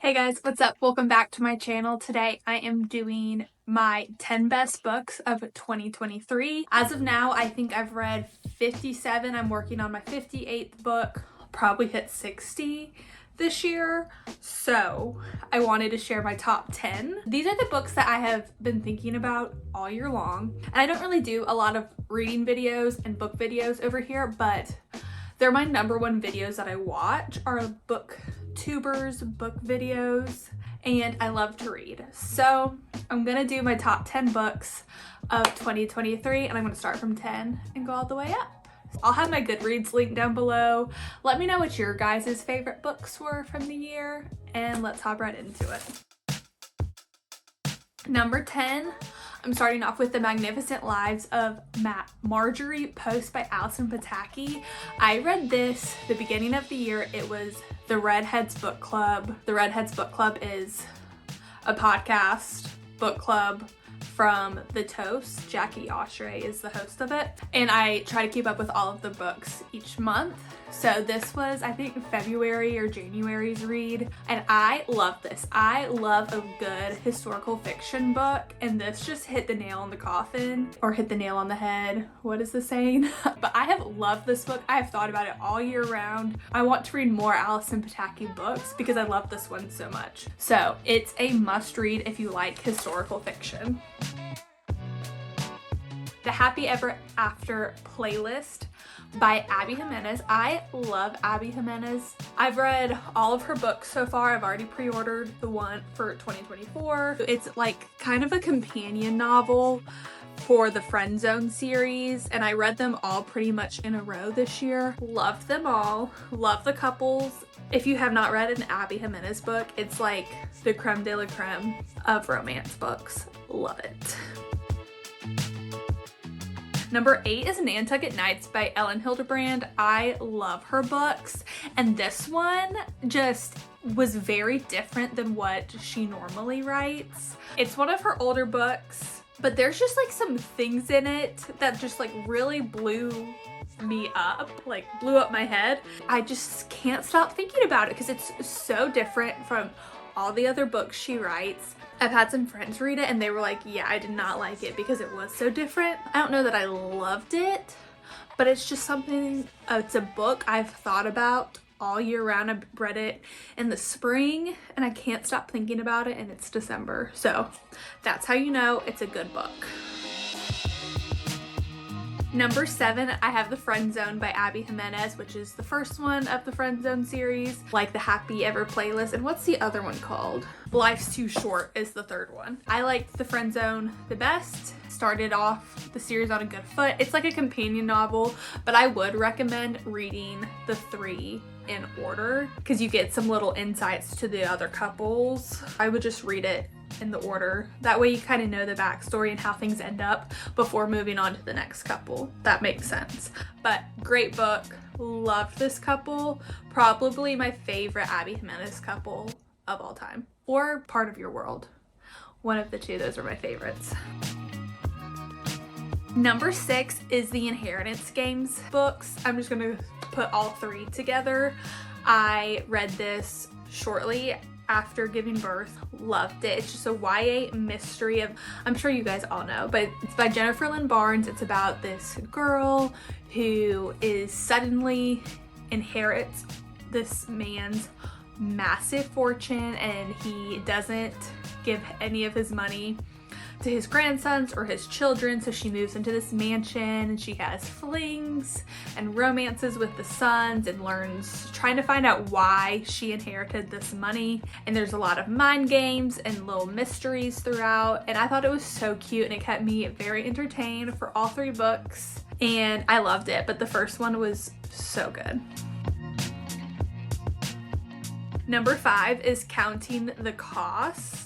Hey guys, what's up? Welcome back to my channel. Today I am doing my 10 best books of 2023. As of now, I think I've read 57. I'm working on my 58th book. I'll probably hit 60 this year. So I wanted to share my top 10. These are the books that I have been thinking about all year long. And I don't really do a lot of reading videos and book videos over here, but they're my number one videos that I watch are booktubers, book videos, and I love to read. So I'm gonna do my top 10 books of 2023 and I'm gonna start from 10 and go all the way up. I'll have my Goodreads link down below. Let me know what your guys' favorite books were from the year and let's hop right into it. Number 10, I'm starting off with The Magnificent Lives of Margery, Post by Allison Pataki. I read this the beginning of the year. It was the Redheads Book Club. The Redheads Book Club is a podcast book club from The Toast. Jackie Oshray is the host of it. And I try to keep up with all of the books each month. So this was, I think, February or January's read. And I love this. I love a good historical fiction book. And this just hit the nail on the coffin or hit the nail on the head. What is the saying? But I have loved this book. I have thought about it all year round. I want to read more Allison Pataki books because I love this one so much. So it's a must read if you like historical fiction. The Happy Ever After Playlist by Abby Jimenez. I love Abby Jimenez. I've read all of her books so far. I've already pre-ordered the one for 2024. It's like kind of a companion novel for the Friend Zone series, and I read them all pretty much in a row this year. Loved them all. Love the couples. If you have not read an Abby Jimenez book, it's like the creme de la creme of romance books. Love it. Number 8 is Nantucket Nights by Ellen Hildebrand. I love her books, and this one just was very different than what she normally writes. It's one of her older books, but there's just like some things in it that just like really blew me up, like blew up my head. I just can't stop thinking about it because it's so different from all the other books she writes. I've had some friends read it and they were like, yeah, I did not like it because it was so different. I don't know that I loved it, but it's just something, it's a book I've thought about all year round. I read it in the spring and I can't stop thinking about it, and it's December. So that's how you know it's a good book. Number 7, I have The Friend Zone by Abby Jimenez, which is the first one of the Friend Zone series, like the Happy Ever Playlist. And what's the other one called? Life's Too Short is the third one. I liked The Friend Zone the best. Started off the series on a good foot. It's like a companion novel, but I would recommend reading the 3 in order because you get some little insights to the other couples. I would just read it in the order. That way you kind of know the backstory and how things end up before moving on to the next couple. That makes sense. But great book. Loved this couple. Probably my favorite Abby Jimenez couple of all time. Or Part of Your World. One of the two. Those are my favorites. Number 6 is the Inheritance Games books. I'm just going to put all 3 together. I read this shortly after giving birth. Loved it. It's just a YA mystery of, I'm sure you guys all know, but it's by Jennifer Lynn Barnes. It's about this girl who is suddenly inherits this man's massive fortune, and he doesn't give any of his money to his grandsons or his children, so she moves into this mansion and she has flings and romances with the sons and learns, trying to find out why she inherited this money. And there's a lot of mind games and little mysteries throughout, and I thought it was so cute and it kept me very entertained for all 3 books, and I loved it. But the first one was so good. Number 5 is Counting the Cost.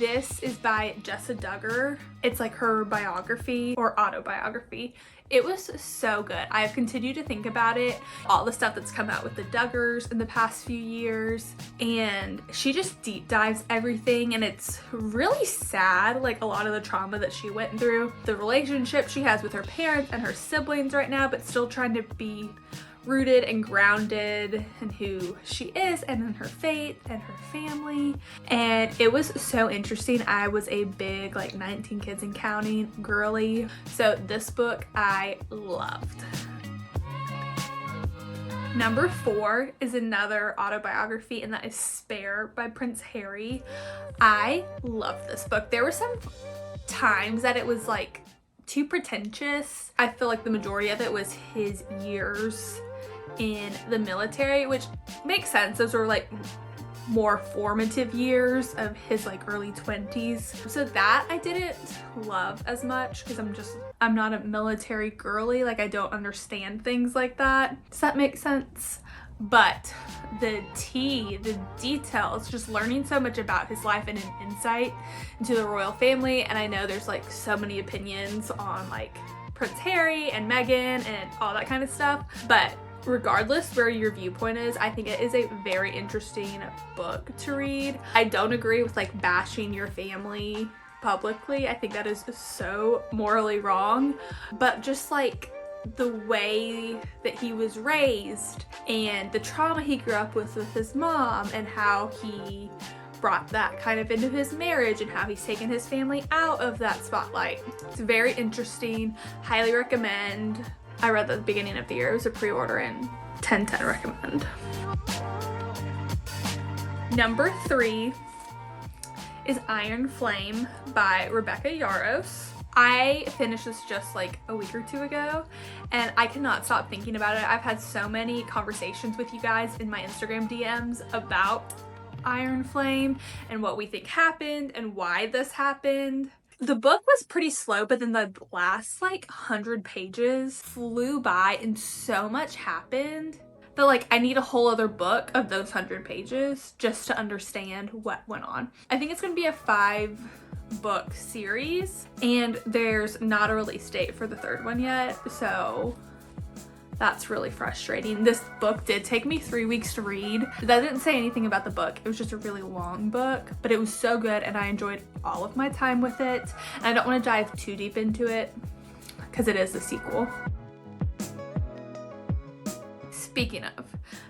This is by Jessa Duggar. It's like her biography or autobiography. It was so good. I've continued to think about it, all the stuff that's come out with the Duggars in the past few years, and she just deep dives everything, and it's really sad, like a lot of the trauma that she went through, the relationship she has with her parents and her siblings right now, but still trying to be rooted and grounded in who she is and in her faith and her family. And it was so interesting. I was a big like 19 kids and counting girly, so this book I loved. Number 4 is another autobiography, and that is Spare by Prince Harry. I love this book. There were some times that it was like too pretentious. I feel like the majority of it was his years in the military, which makes sense. Those were like more formative years of his like early 20s. So that I didn't love as much because I'm not a military girly. Like I don't understand things like that. Does that make sense? But the details, just learning so much about his life and an insight into the royal family. And I know there's like so many opinions on like Prince Harry and Meghan and all that kind of stuff, but regardless where your viewpoint is, I think it is a very interesting book to read. I don't agree with like bashing your family publicly. I think that is so morally wrong, but just like the way that he was raised and the trauma he grew up with his mom and how he brought that kind of into his marriage and how he's taken his family out of that spotlight. It's very interesting. Highly recommend. I read that at the beginning of the year. It was a pre-order and 10/10 recommend. Number 3 is Iron Flame by Rebecca Yarros. I finished this just like a week or 2 ago and I cannot stop thinking about it. I've had so many conversations with you guys in my Instagram DMs about Iron Flame and what we think happened and why this happened. The book was pretty slow, but then the last like 100 pages flew by and so much happened that like I need a whole other book of those 100 pages just to understand what went on. I think it's going to be a 5-book series and there's not a release date for the 3rd one yet, so that's really frustrating. This book did take me 3 weeks to read. That didn't say anything about the book. It was just a really long book, but it was so good and I enjoyed all of my time with it. And I don't want to dive too deep into it because it is a sequel. Speaking of,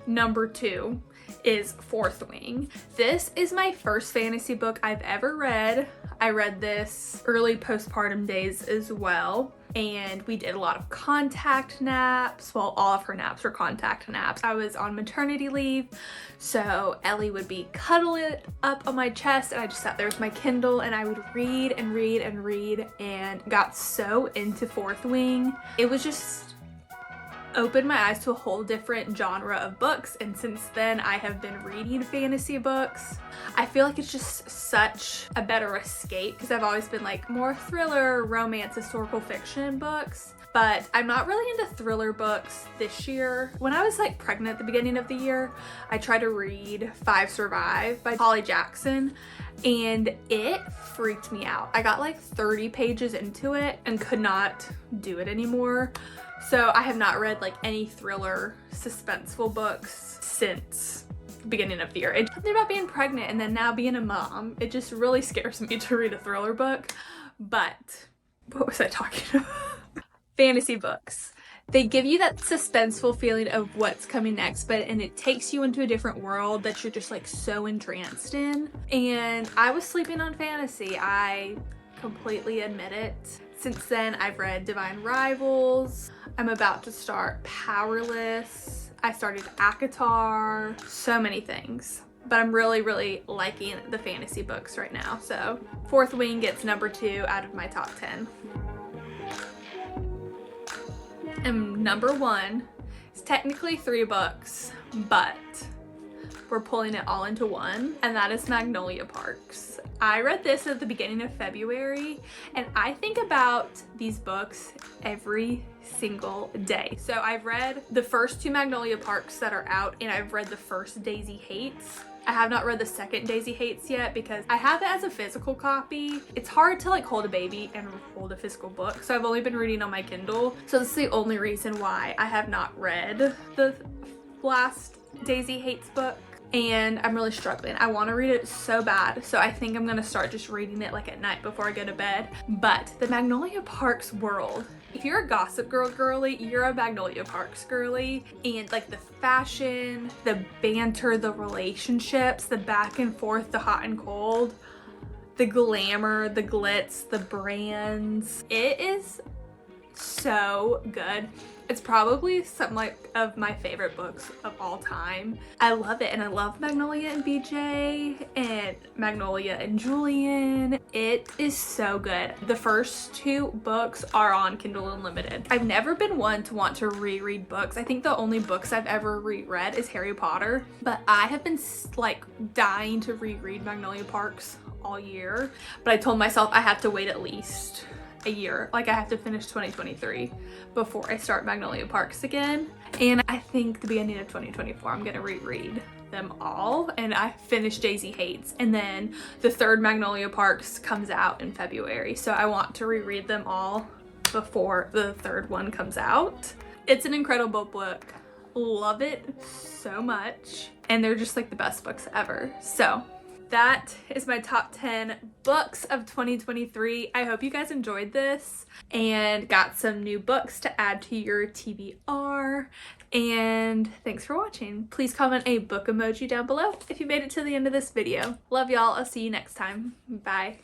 number 2 is Fourth Wing. This is my first fantasy book I've ever read. I read this early postpartum days as well. And we did a lot of contact naps. Well, all of her naps were contact naps. I was on maternity leave, so Ellie would be cuddled up on my chest and I just sat there with my Kindle and I would read and read and read and got so into Fourth Wing. It was just opened my eyes to a whole different genre of books, and since then I have been reading fantasy books. I feel like it's just such a better escape because I've always been like more thriller, romance, historical fiction books, but I'm not really into thriller books this year. When I was like pregnant at the beginning of the year, I tried to read Five Survive by Holly Jackson and it freaked me out. I got like 30 pages into it and could not do it anymore. So I have not read like any thriller suspenseful books since the beginning of the year. It's something about being pregnant and then now being a mom. It just really scares me to read a thriller book. But what was I talking about? Fantasy books. They give you that suspenseful feeling of what's coming next, and it takes you into a different world that you're just like so entranced in. And I was sleeping on fantasy. I completely admit it. Since then, I've read Divine Rivals. I'm about to start Powerless. I started ACOTAR. So many things. But I'm really, really liking the fantasy books right now. So Fourth Wing gets number 2 out of my top 10. And number 1 is technically 3 books, but we're pulling it all into one, and that is Magnolia Parks. I read this at the beginning of February, and I think about these books every single day. So I've read the first 2 Magnolia Parks that are out, and I've read the first Daisy Hates. I have not read the second Daisy Hates yet because I have it as a physical copy. It's hard to like hold a baby and hold a physical book, so I've only been reading on my Kindle. So this is the only reason why I have not read the last Daisy Hates book. And I'm really struggling. I want to read it so bad, so I think I'm gonna start just reading it like at night before I go to bed. But the Magnolia Parks world If you're a Gossip Girl girly, you're a Magnolia Parks girly. And like the fashion, the banter, the relationships, the back and forth, the hot and cold, the glamour, the glitz, the brands. It is so good. It's probably some like of my favorite books of all time. I love it, and I love Magnolia and BJ and Magnolia and Julian. It is so good. The first 2 books are on Kindle Unlimited. I've never been one to want to reread books. I think the only books I've ever reread is Harry Potter, but I have been like dying to reread Magnolia Parks all year, but I told myself I have to wait at least a year. Like I have to finish 2023 before I start Magnolia Parks again. And I think the beginning of 2024 I'm gonna reread them all, and I finished Jay-Z Hates, and then the 3rd Magnolia Parks comes out in February, so I want to reread them all before the 3rd one comes out. It's an incredible book. Love it so much, and they're just like the best books ever. So that is my top 10 books of 2023. I hope you guys enjoyed this and got some new books to add to your TBR. And thanks for watching. Please comment a book emoji down below if you made it to the end of this video. Love y'all. I'll see you next time. Bye.